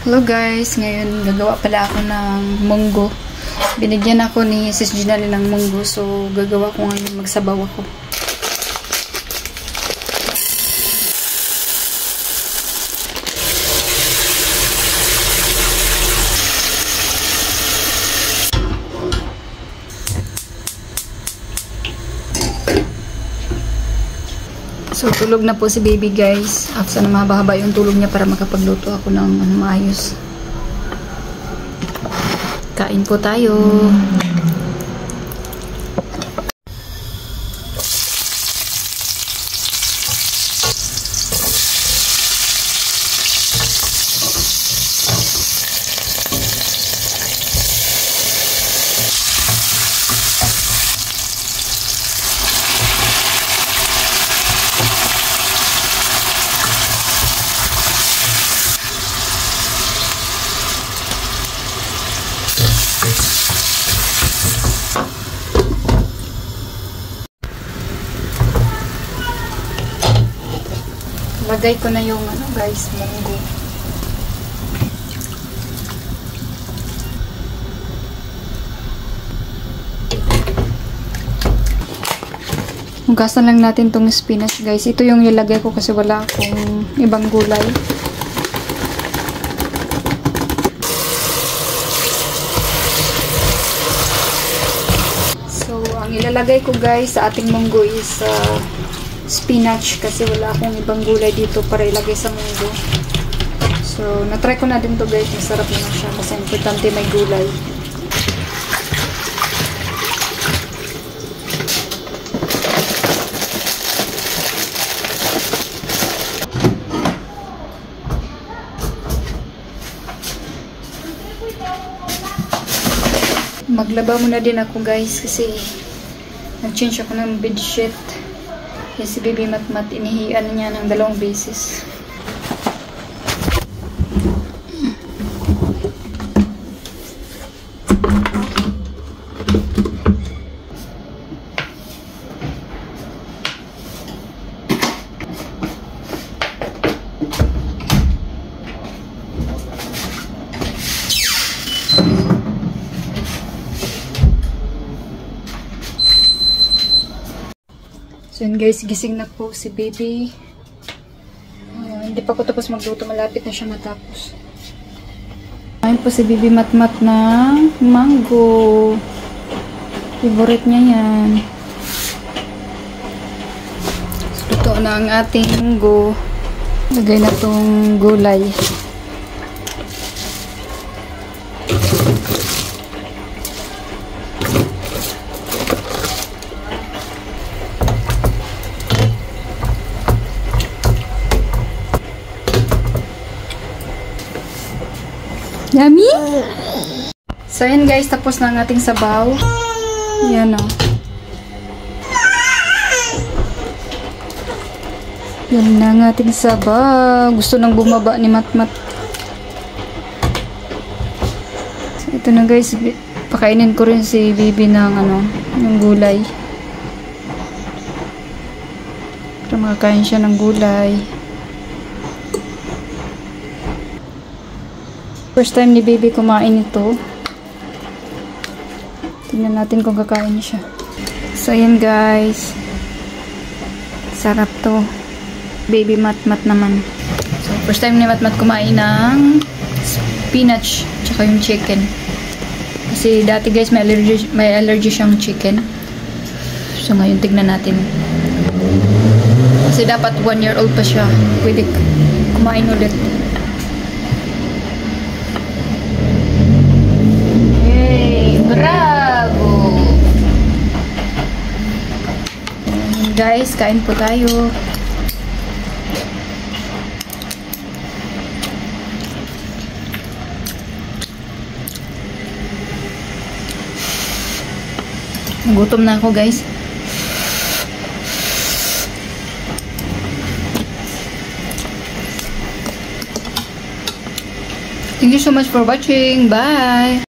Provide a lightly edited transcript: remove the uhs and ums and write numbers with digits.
Hello guys, ngayon gagawa pala ako ng munggo. Binigyan ako ni Sis Ginali ng munggo, so gagawa ko ngayon, magsabaw ako. So, tulog na po si baby guys. After na mahaba-haba yung tulog niya para makapagluto ako ng maayos. Kain po tayo. Lagay ko na yung guys, munggo. Hugasan lang natin tong spinach guys. Ito yung nilagay ko kasi wala akong ibang gulay. So, ang ilalagay ko guys sa ating munggo is spinach kasi wala akong ibang gulay dito para ilagay sa munggo. So, na-try ko na din to guys. Masarap naman siya kasi importante may gulay. Maglaba muna din ako guys kasi nag-change ako ng bedsheet. Kasi si baby Matmat, inihian niya ng 2 beses. So yun guys, gising na po si baby. Hindi pa ko tapos magluto, malapit na siya matapos. Ayun po si baby Matmat ng mango. Favorite niya yan. So, luto na ang ating munggo. Lagay na tong gulay. Yummy! So, yan guys. Tapos na ang ating sabaw. Yan o. Yan na ang ating sabaw. Gusto nang bumaba ni Matmat. So, ito na guys. Pakainin ko rin si baby ng ng gulay. Para makakain siya ng gulay. First time ni baby kumain ito. Tingnan natin kung kakain siya. So, ayan guys. Sarap to. Baby Matmat naman. So, first time ni Matmat kumain ng spinach tsaka yung chicken. Kasi dati guys, may allergy siyang chicken. So, ngayon tignan natin. Kasi dapat 1 year old pa siya. Pwede kumain ulit. Bravo! Guys, kain po tayo. Nagutom na ako guys. Thank you so much for watching. Bye!